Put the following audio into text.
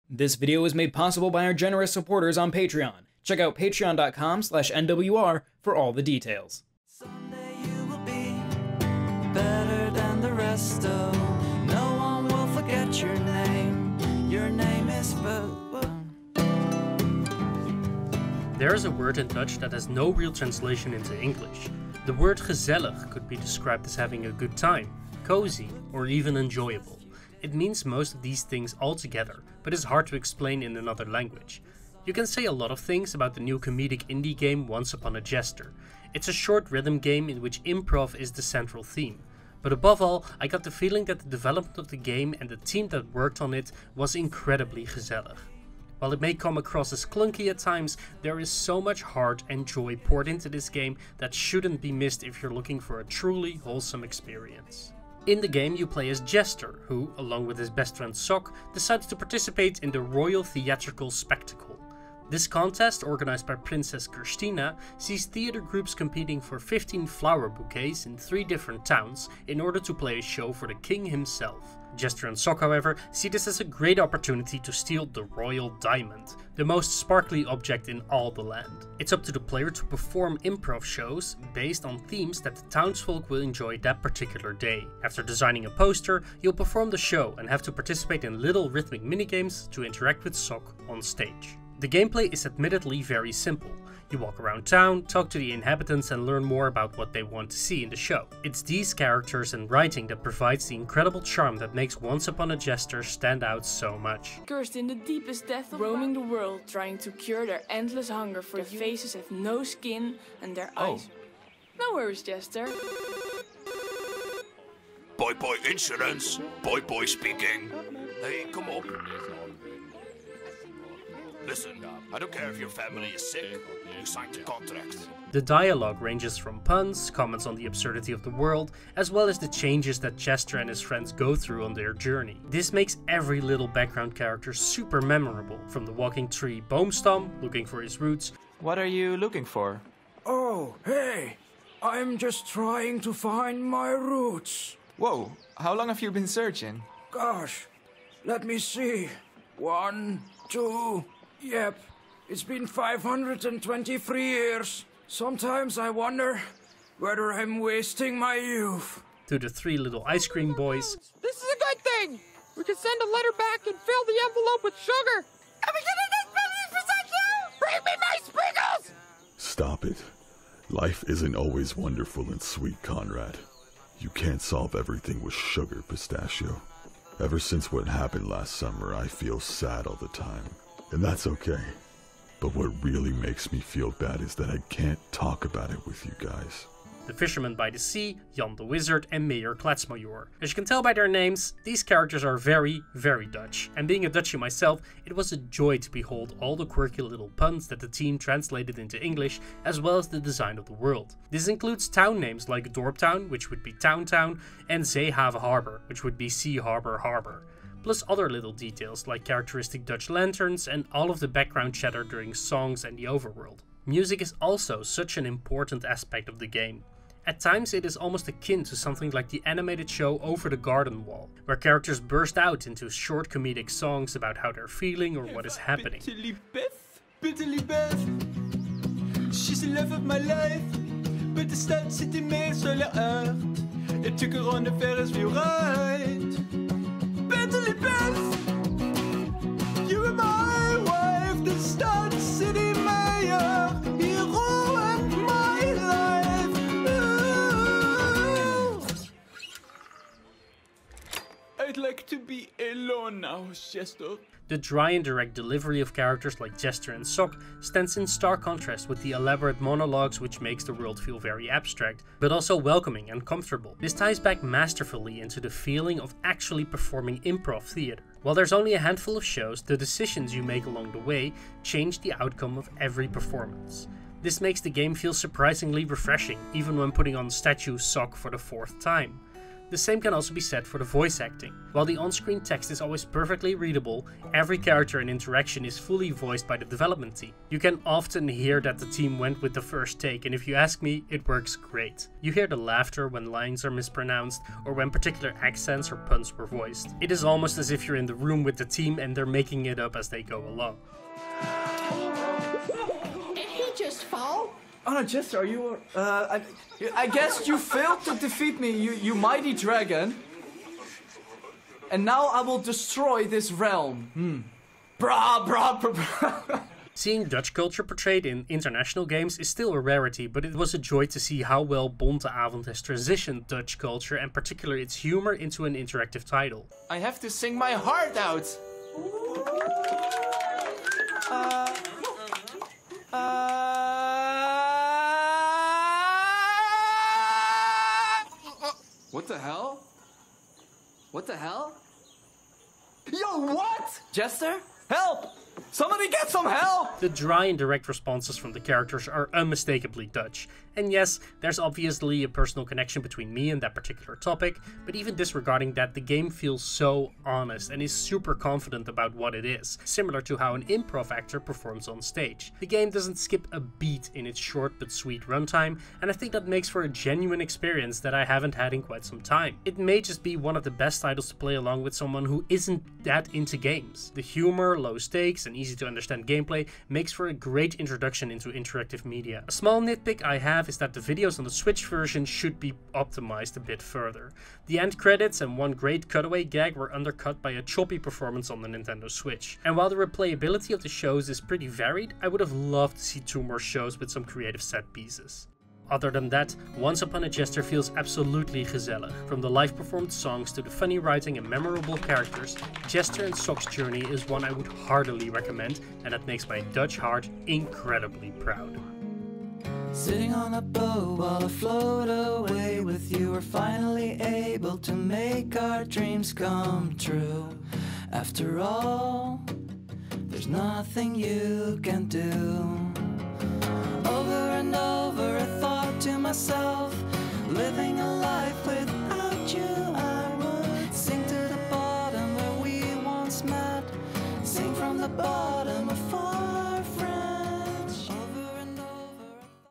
This video was made possible by our generous supporters on Patreon. Check out patreon.com/NWR for all the details. Someday you will be better than the rest of. No one will forget your name. Your name is There is a word in Dutch that has no real translation into English. The word gezellig could be described as having a good time, cozy, or even enjoyable. It means most of these things all together, but is hard to explain in another language. You can say a lot of things about the new comedic indie game Once Upon a Jester. It's a short rhythm game in which improv is the central theme. But above all, I got the feeling that the development of the game and the team that worked on it was incredibly gezellig. While it may come across as clunky at times, there is so much heart and joy poured into this game that shouldn't be missed if you're looking for a truly wholesome experience. In the game you play as Jester, who, along with his best friend Sok, decides to participate in the Royal Theatrical Spectacle. This contest, organized by Princess Christina, sees theater groups competing for 15 flower bouquets in 3 different towns in order to play a show for the king himself. Jester and Sok, however, see this as a great opportunity to steal the Royal Diamond, the most sparkly object in all the land. It's up to the player to perform improv shows based on themes that the townsfolk will enjoy that particular day. After designing a poster, you'll perform the show and have to participate in little rhythmic minigames to interact with Sok on stage. The gameplay is admittedly very simple. You walk around town, talk to the inhabitants and learn more about what they want to see in the show. It's these characters and writing that provides the incredible charm that makes Once Upon a Jester stand out so much. Cursed in the deepest depth of roaming the world, trying to cure their endless hunger for their faces have no skin and their eyes. No worries, Jester. Boy insurance. Boy speaking. Hey, come on. Listen, I don't care if your family is sick, you signed the contract. The dialogue ranges from puns, comments on the absurdity of the world, as well as the changes that Jester and his friends go through on their journey. This makes every little background character super memorable, from the walking tree Boomstam, looking for his roots. What are you looking for? Oh, hey, I'm just trying to find my roots. Whoa, how long have you been searching? Gosh, let me see. 1, 2... Yep, it's been 523 years. Sometimes I wonder whether I'm wasting my youth. To the 3 little ice cream boys. This is a good thing! We can send a letter back and fill the envelope with sugar! Are we getting this Bring me my sprinkles! Stop it. Life isn't always wonderful and sweet, Conrad. You can't solve everything with sugar, Pistachio. Ever since what happened last summer, I feel sad all the time. And that's okay. But what really makes me feel bad is that I can't talk about it with you guys. The Fisherman by the Sea, Jan the Wizard and Mayor Kletsmajor. As you can tell by their names, these characters are very, very Dutch. And being a Dutchie myself, it was a joy to behold all the quirky little puns that the team translated into English, as well as the design of the world. This includes town names like Dorptown, which would be Town Town, and Zeehaven Harbor, which would be Sea Harbor Harbor. Plus other little details like characteristic Dutch lanterns and all of the background chatter during songs and the overworld. Music is also such an important aspect of the game. At times it is almost akin to something like the animated show Over the Garden Wall, where characters burst out into short comedic songs about how they're feeling or what is happening. Bitterly Beth, she's the love of my life, but the stad city mee sur le earth. It took her on the Ferris wheel ride. Bitterly Beth, you are my wife, the stad city mayor, hero of my life. Ooh. I'd like to be alone now, Jester. The dry and direct delivery of characters like Jester and Sok stands in stark contrast with the elaborate monologues, which makes the world feel very abstract, but also welcoming and comfortable. This ties back masterfully into the feeling of actually performing improv theater. While there's only a handful of shows, the decisions you make along the way change the outcome of every performance. This makes the game feel surprisingly refreshing, even when putting on statue Sok for the 4th time. The same can also be said for the voice acting. While the on-screen text is always perfectly readable, every character and interaction is fully voiced by the development team. You can often hear that the team went with the first take, and if you ask me, it works great. You hear the laughter when lines are mispronounced, or when particular accents or puns were voiced. It is almost as if you're in the room with the team and they're making it up as they go along. Did he just fall? Oh no, Jester, are you... I guess you failed to defeat me, you mighty dragon. And now I will destroy this realm. Brah. Seeing Dutch culture portrayed in international games is still a rarity, but it was a joy to see how well Bonteavond has transitioned Dutch culture and particularly its humor into an interactive title. I have to sing my heart out. What the hell? What the hell? Yo, what? Jester? Help! Somebody get some help! The dry and direct responses from the characters are unmistakably Dutch. And yes, there's obviously a personal connection between me and that particular topic, but even disregarding that, the game feels so honest and is super confident about what it is, similar to how an improv actor performs on stage. The game doesn't skip a beat in its short but sweet runtime, and I think that makes for a genuine experience that I haven't had in quite some time. It may just be one of the best titles to play along with someone who isn't that into games. The humor, low stakes, and easy to understand gameplay makes for a great introduction into interactive media. A small nitpick I have is that the videos on the Switch version should be optimized a bit further. The end credits and one great cutaway gag were undercut by a choppy performance on the Nintendo Switch. And while the replayability of the shows is pretty varied, I would have loved to see 2 more shows with some creative set pieces. Other than that, Once Upon a Jester feels absolutely gezellig. From the live performed songs to the funny writing and memorable characters, Jester and Sock's journey is one I would heartily recommend, and that makes my Dutch heart incredibly proud. Sitting on a boat while I float away with you, we're finally able to make our dreams come true. After all, there's nothing you can do. Over and over I thought to myself, living a life without you I would sink to the bottom where we once met, sing from the bottom of